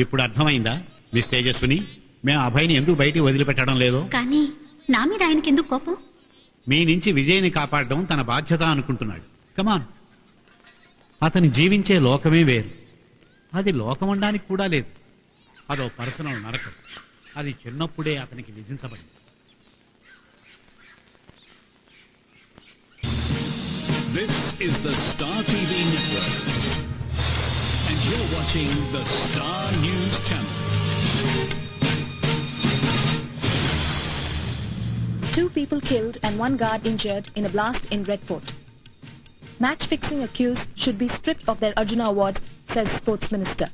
ఇప్పుడు అర్థమైందా మిస్ తేజస్విని? మేము అభయ్ని ఎందుకు బయటికి వదిలిపెట్టడం లేదో. కానీ నా మీద ఆయనకి ఎందుకు కోపం? మీ నుంచి విజయ్ని కాపాడడం తన బాధ్యత అనుకుంటున్నాడు. కమాన్, అతని జీవించే లోకమే వేరు. అది లోకమండానికి కూడా లేదు. అదో పర్సనల్ నరకం. అది చిన్నప్పుడే అతనికి విధించబడింది. This is the Star TV network and you're watching the Star News channel. 2 people killed and 1 guard injured in a blast in Red Fort. Match-fixing accused should be stripped of their Arjuna awards, says Sports Minister.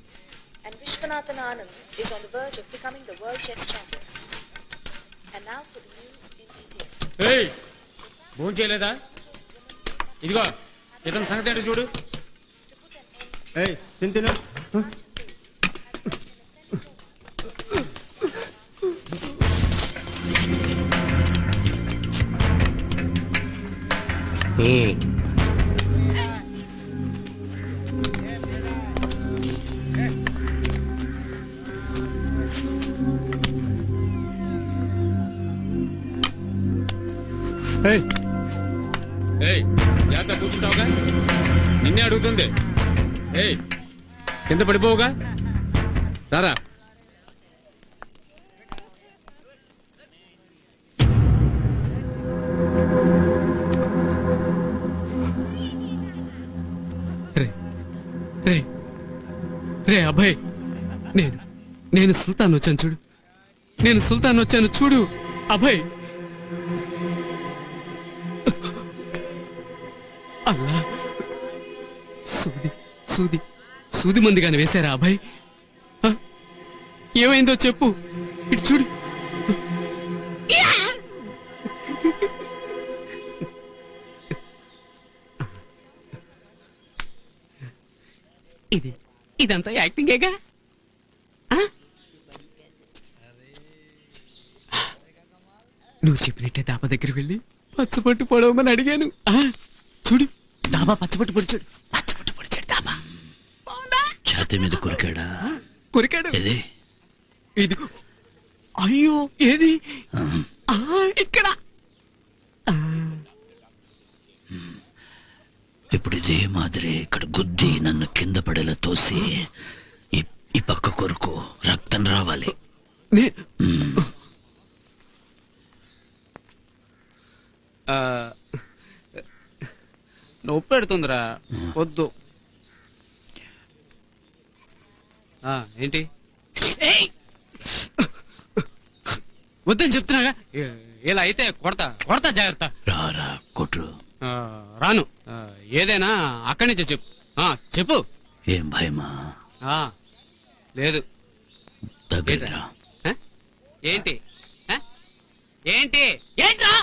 And Vishwanathan Anand is on the verge of becoming the world chess champion. And now for the news in detail. Hey! భోజనం చేయలేదా? ఇదిగో ఇతని సంగతి ఏంటో చూడు. తిను. జాగ్రత్త కూర్చుంటావుగా? నిన్నే అడుగుతుంది. కింద పడిపోవుగా? రారా. రే అభయ్, నేను సుల్తాన్ వచ్చాను చూడు. నేను సుల్తాన్ వచ్చాను చూడు అభయ్. అల్లా, సూది మందిగానే వేశారా అభయ్? ఏమైందో చెప్పు. ఇటు చూడు. ఇదంతా యాక్టింగేగా? నువ్వు చెప్పినట్టే డాబా దగ్గర వెళ్ళి పచ్చబట్టు పొడవమని అడిగాను. చూడు, డాబా పచ్చబట్టు పొడిచాడు. పచ్చబట్టు పొడిచాడు డాబా. ఛాతీ మీద కొరికాడా? కొరికాడు. ఇది అయ్యో, ఏది? ఇక్కడ. ఇప్పుడు ఇదే మాదిరి ఇక్కడ గుద్ది నన్ను కింద పడేలా తోసి ఈ పక్క కొరకు రక్తం రావాలి. నొప్పి పెడుతుందిరా, వద్దు. ఏంటి వద్దని చెప్తున్నాగా. ఇలా అయితే కొడతా జాగ్రత్త. రారా కొట్టు. రాను. ఏదైనా అక్కడి నుంచే చెప్పు. చెప్పు. ఏం భయమా? లేదు. దగ్గర ఏంటి ఏంటి ఏంట్రా?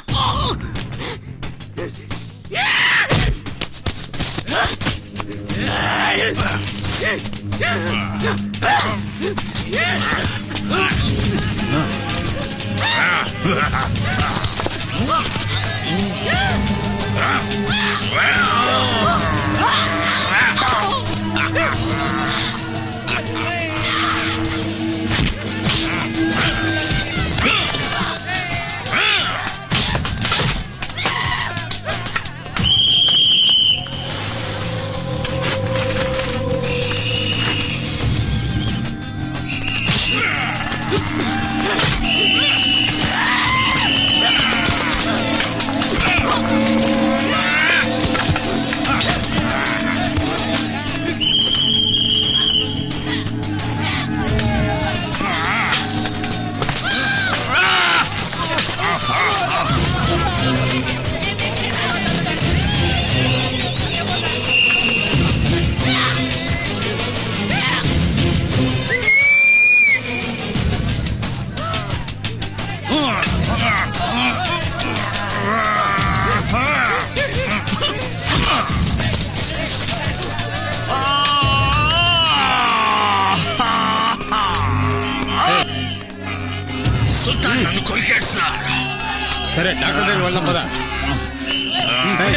సరే డాక్టర్ దగ్గర వెళ్దాం పదా.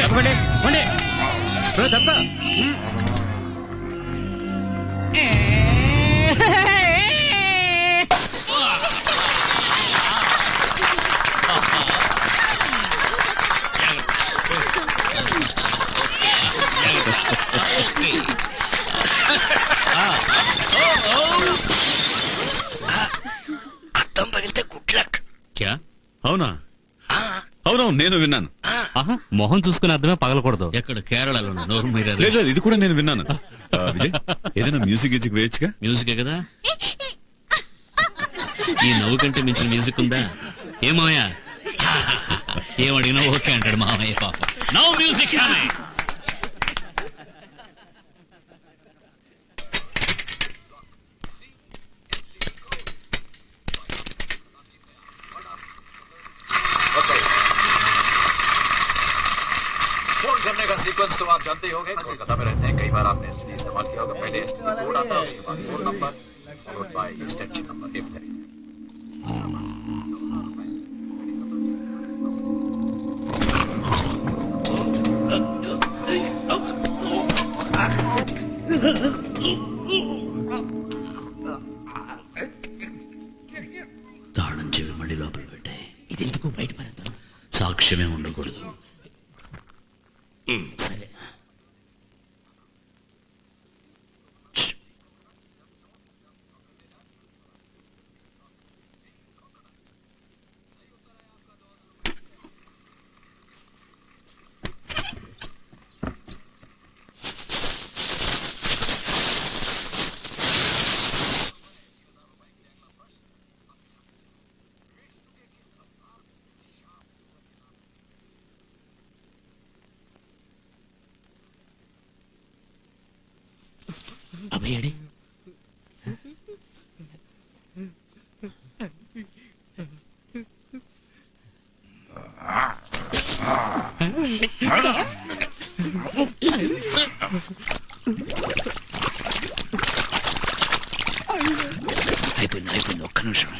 తప్పకండి తప్ప నేను విన్నాను. మొహం చూసుకుని అర్థమే పగలకూడదు. ఎక్కడ కేరళలో నోరు మీరు లేదు లేదు, ఇది కూడా నేను విన్నాను. విజయ్, ఏదైనా మ్యూజిక్ గిజిక్ వేయచ్చుగా? మ్యూజికే కదా. ఈ నవ్వు కంటే మించిన మ్యూజిక్ ఉందా? ఏమోయా ఏమడిగినా ఓకే అంటాడు మామయ్య పాప. No music. फोन करने का सीक्वेंस तो आप जानते ही होंगे. कोलकाता में रहते हैं, कई बार आपने एसटीडी इस्तेमाल किया होगा. पहले एसटीडी कोड आता है, उसके बाद phone number followed by extension number if there is. తాళం చెవి మళ్ళీ లోపల పెట్టాయి. ఇది ఎందుకు బయట పడతాను? సాక్ష్యమే ఉండకూడదు. సరే. అభయడి అయిపోయింది. ఒక్క నిమిషం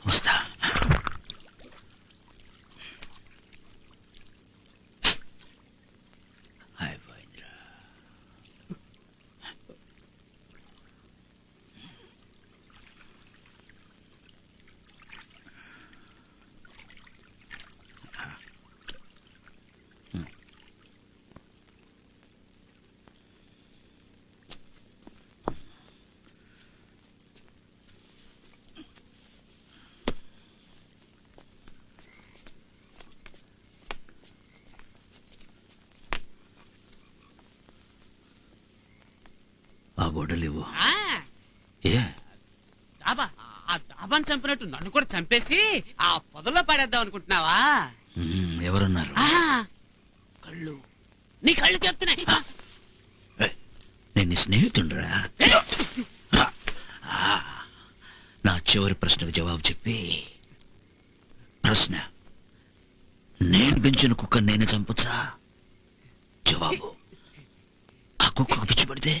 వస్తా. అయిపోయిందిరా. ఆ గొడవలివ్వు. ఏ డాబా, ఆ డాబాను చంపినట్టు నన్ను కూడా చంపేసి ఆ పొదలో పడేద్దాం అనుకుంటున్నావా? ఎవరున్నారు? కళ్ళు, నీ కళ్ళు చెప్తున్నాయి. నేను నీ స్నేహితుడురా. నా చివరి ప్రశ్నకు జవాబు చెప్పి. ప్రశ్న, నేను పెంచిన కుక్క నేనే చంపొచ్చా? జవాబు, ఆ కుక్కకు పిచ్చి పడితే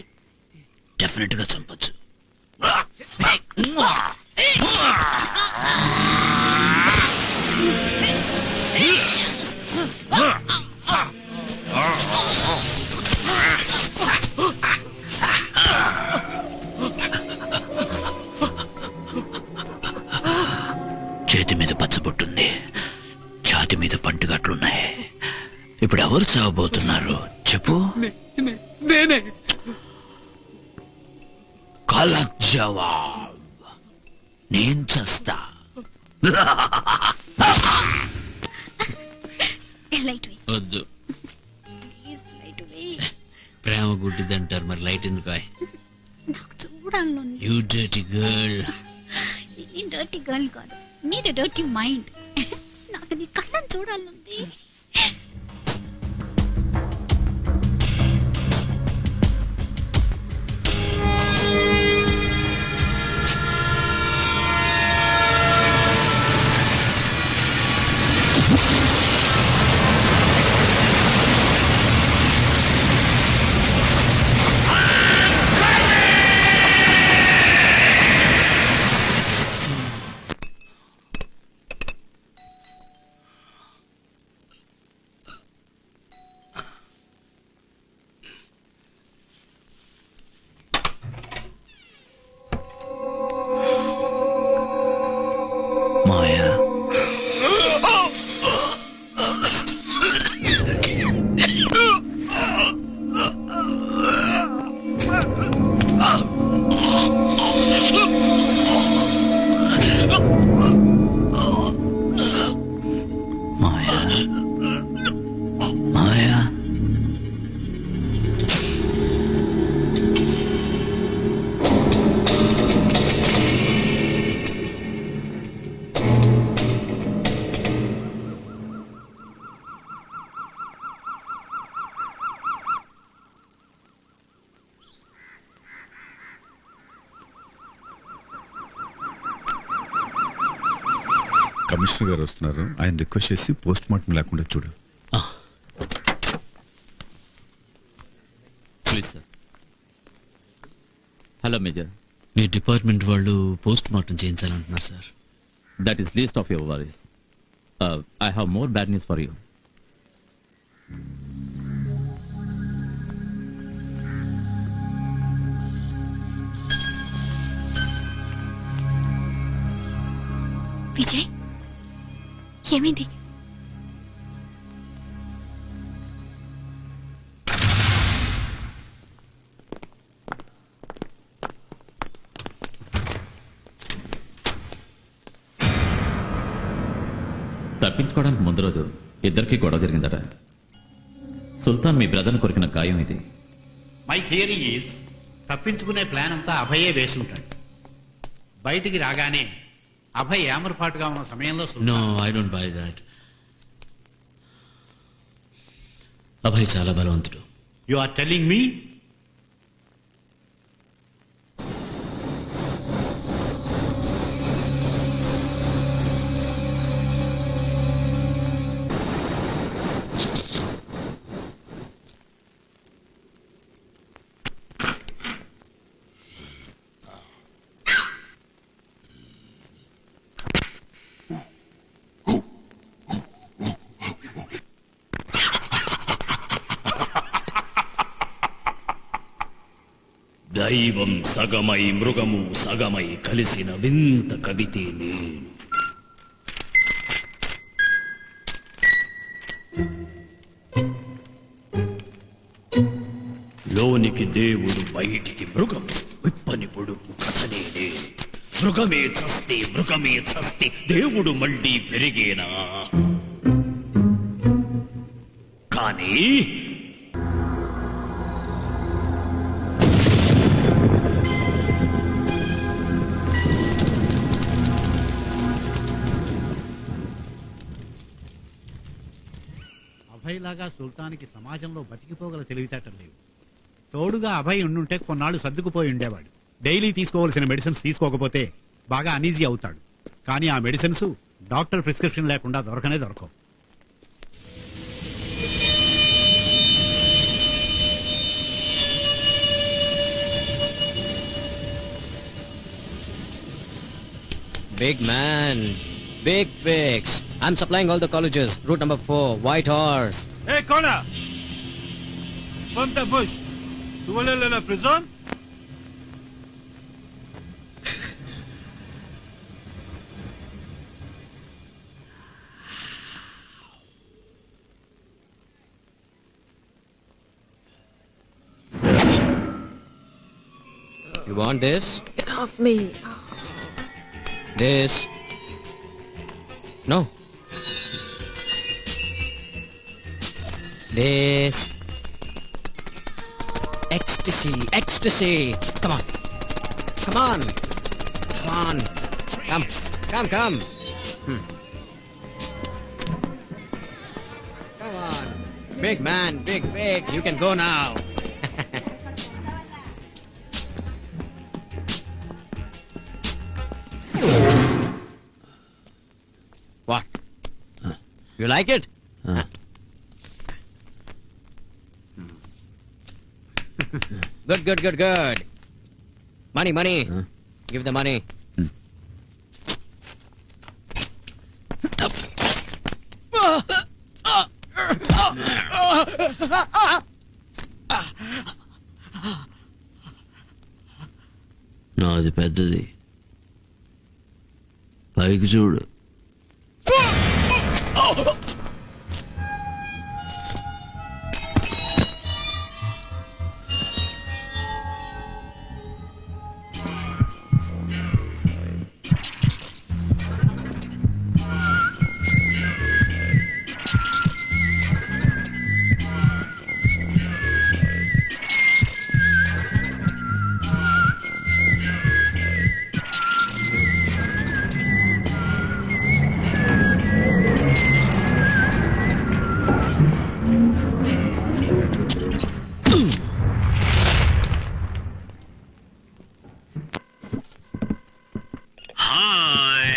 డెఫినెట్ గా చంపొచ్చు. చేతి మీద పచ్చబొట్టుంది, ఛాతి మీద పంటిగట్లున్నాయి. ఇప్పుడు ఎవరు చావబోతున్నారు చెప్పు? నేనే. గలత్ జవాబ్. నేను చస్తా. లైట్ వెయ్ వద్దు, ప్లీజ్ లైట్ వెయ్. ప్రేమ గుడ్డిదంటారు, మరి లైట్ ఎందుకు? నాకు చూడాలని. You dirty girl. నీ డర్టీ గర్ల్ కాదు, నీది డర్టీ మైండ్. నాకు నీ కళ్ళని చూడాలనుంది. కమిషనర్ గారు వస్తున్నారు, ఆయన రిక్వెస్ట్ చేసి పోస్ట్ మార్టం లేకుండా చూడు. Please sir. హలో మేజర్, మీ డిపార్ట్మెంట్ వాళ్ళు పోస్ట్ మార్టం చేయించాలంటున్నారు sir. That is least of your worries. I have more bad news for you. Vijay, ఏమైంది? తప్పించుకోవడానికి ముందు రోజు ఇద్దరికి గొడవ జరిగిందట. సుల్తాన్ మీ బ్రదర్ని కొరికిన గాయం ఇది. మై థియరీ ఈజ్ తప్పించుకునే ప్లాన్ అంతా అభయే వేసుంటాడు. బయటికి రాగానే అభయ్ ఏమరపాటుగా ఉన్న సమయంలో no, I don't buy that. Abhay చాలా బలవంతుడు. You are telling me? దైవం సగమై మృగము సగమై కలిసిన వింత కవితే నేను. లోనికి దేవుడు, బయటికి మృగం, విప్పని పొడుపు కథనే నేను. మృగమే చస్తే దేవుడు మళ్ళీ పెరిగేనా? కానీ అభయ్ లాగా సుల్తాన్కి సమాజంలో బతికిపోగల తెలివితేటలు లేవు. తోడుగా అభయ్ ఉండుంటే కొన్నాళ్ళు సర్దుకుపోయి ఉండేవాడు. డైలీ తీసుకోవాల్సిన మెడిసిన్స్ తీసుకోకపోతే బాగా అనీజీ అవుతాడు. కానీ ఆ మెడిసిన్స్ డాక్టర్ ప్రిస్క్రిప్షన్ లేకుండా దొరకనే దొరకవు. Big man, big fix. I'm supplying all the colleges. Route number 4, White Horse. Hey, Connor! Pump the bush. Tu voulais aller à la prison? You want this? Get off me. This? No. This? Ecstasy, ecstasy. Come on. Come on. Come on. Come. Come on. Big man, big fix. You can go now. What? You like it? Good. Money. Give the money. నాది పెద్దది, పైకి చూడు.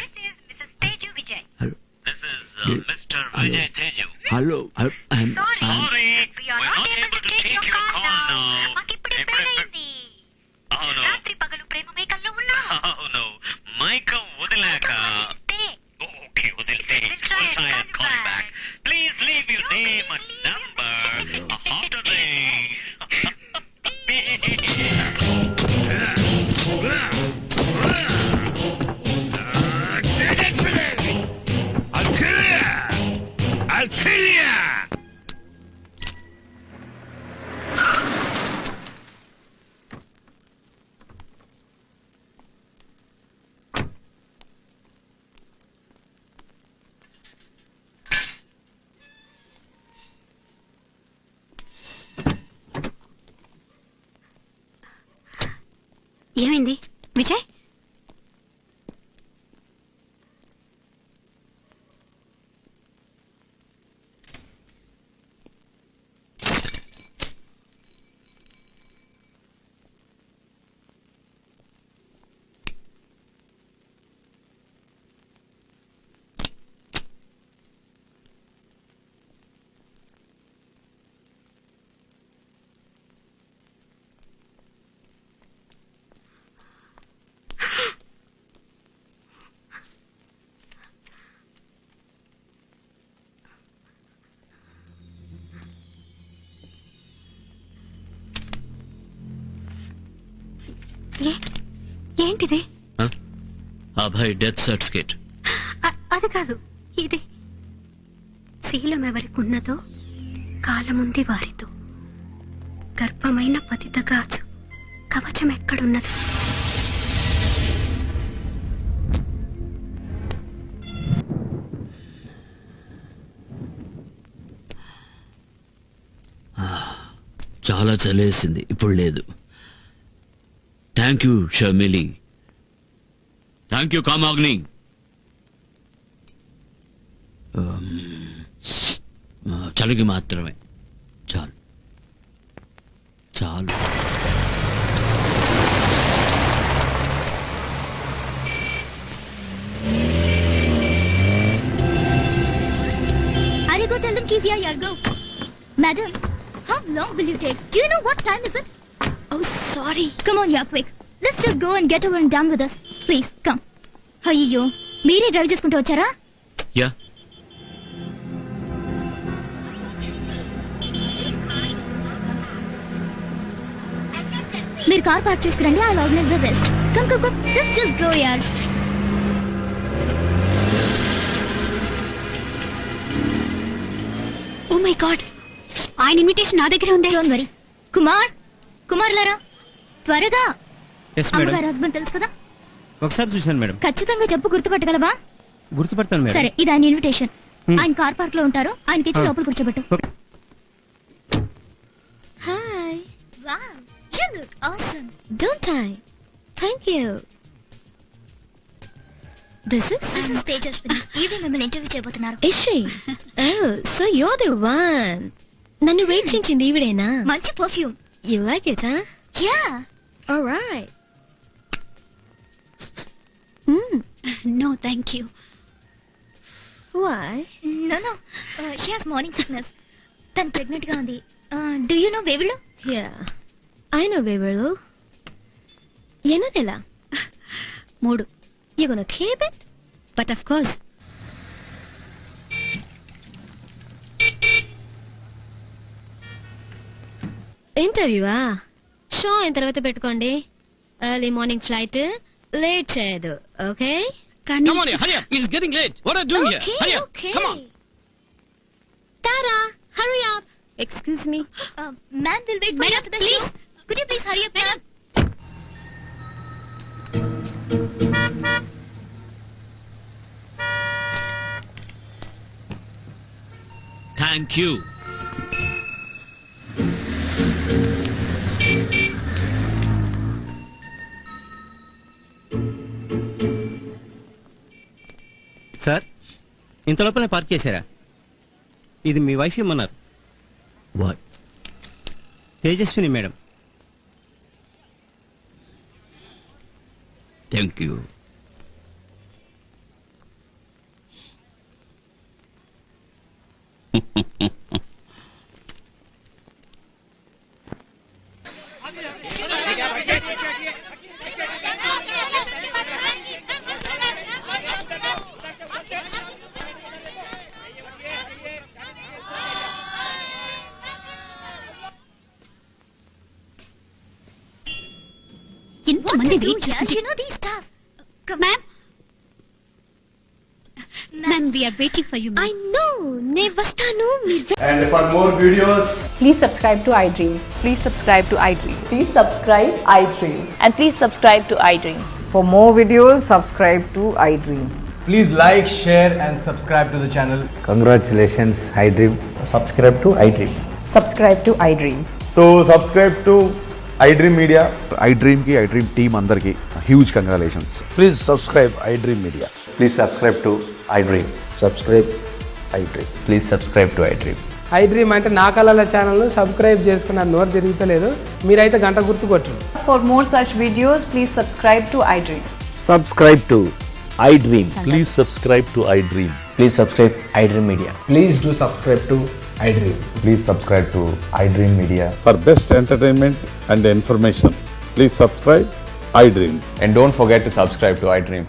This is Mrs. Teju Vijay. Hello. Hello రాత్రి పగలు ప్రేమ మేకల్లో ఉన్నా అవును మైకం వదిలాక okay వదిలితే call back please leave your name and number after I'll kill ya! ఏమైంది విజయ్? ఏంటిది? Abhay death certificate. అది కాదు, ఇది శీలం ఎవరికున్నదో కాలముంది వారితో, గర్భమైన పతిత గాజు కవచం ఎక్కడున్నదో. చాలా చలేసింది, ఇప్పుడు లేదు. Thank you Sharmili. Thank you Kamagni. చలికి మాత్రమే చాలు చాలు. Are you go tell them she's here, yeah, go. Madam, how long will you take? Do you know what time is it? Oh, sorry. Come on, yeah, quick. Let's just go and get over and done with this. Please, come. అయ్యో, మీరే drive చేసుకుంటూ వచ్చారా? Yeah. మీరు car park చేసుకురండి, I will organise the rest. Come come come, let's just go యార్. Oh my God, ఆయన invitation నా దగ్గరే ఉంది. Don't worry. కుమార్ లారా, త్వరగా. అమ్మగారి హస్బెండ్ తెలుసు కదా? ఒకసారి చూశాను మేడం. ఖచ్చితంగా చెప్పు, గుర్తుపట్టగలవా? గుర్తుపడతాను మేడం. సరే, ఇది ఆయన ఇన్విటేషన్. ఆయన కార్ పార్క్ లో ఉంటారు, ఆయనకి ఇచ్చి లోపల కూర్చోబెట్టు. Hi. Wow, you look awesome. Don't I? Thank you. This is Tejaswini. Evening మిమ్మల్ని ఇంటర్వ్యూ చేయబోతున్నారు. Is she? Oh, so you're the one. నన్ను వెయిట్ చేయించింది ఈవిడేనా? మంచి perfume. You like it, huh? Yeah. All right. No, thank you. Why? No. She has morning sickness. తను pregnant గా ఉంది. Do you know వేవిళ్ళు? Yeah. I know వేవిళ్ళు. ఎన్నో నెల? 3. You gonna keep it? But of course. ఇంటర్వ్యూవా? Show అయిన తర్వాత పెట్టుకోండి. Early morning flight, late చేయదు, ఓకే? కానీ Come on here, hurry up. It's getting late. What are you doing here? Hurry up. Come on. Tara, hurry up. Excuse me. Ma'am, we'll wait for you after the show. Could you please hurry up, ma'am? Thank you. Sir, ఇంత లోపలే park చేశారా? ఇది మీ wife ఇమ్మన్నారు. What? Tejaswini madam. Thank you. ఎంతమంది wait చేస్తుంటే you know these stars ma'am ma'am we are waiting for you I know నే వస్తాను మీరు And for more videos, Please subscribe to iDream. Please subscribe to iDream. Please subscribe iDream. And please subscribe to iDream. For more videos, subscribe to iDream. please like, share, and subscribe to the channel. Congratulations, iDream. Subscribe to iDream. Subscribe to iDream. So subscribe to iDream Media. iDream కి iDream team అందరికి huge congratulations. Please subscribe iDream Media. Please subscribe to iDream. Subscribe iDream. Please subscribe to iDream. iDream అంటే నా కళల channel subscribe చేసుకున్న నోరు తిరుగుతలేదు మీరైతే గంట గుర్తు కొట్టండి. For more such videos, please subscribe to iDream. Subscribe to iDream. Please subscribe to iDream. Please subscribe iDream Media. Please do subscribe to iDream. Please subscribe to iDream media. For best entertainment and information, please subscribe iDream. And don't forget to subscribe to iDream.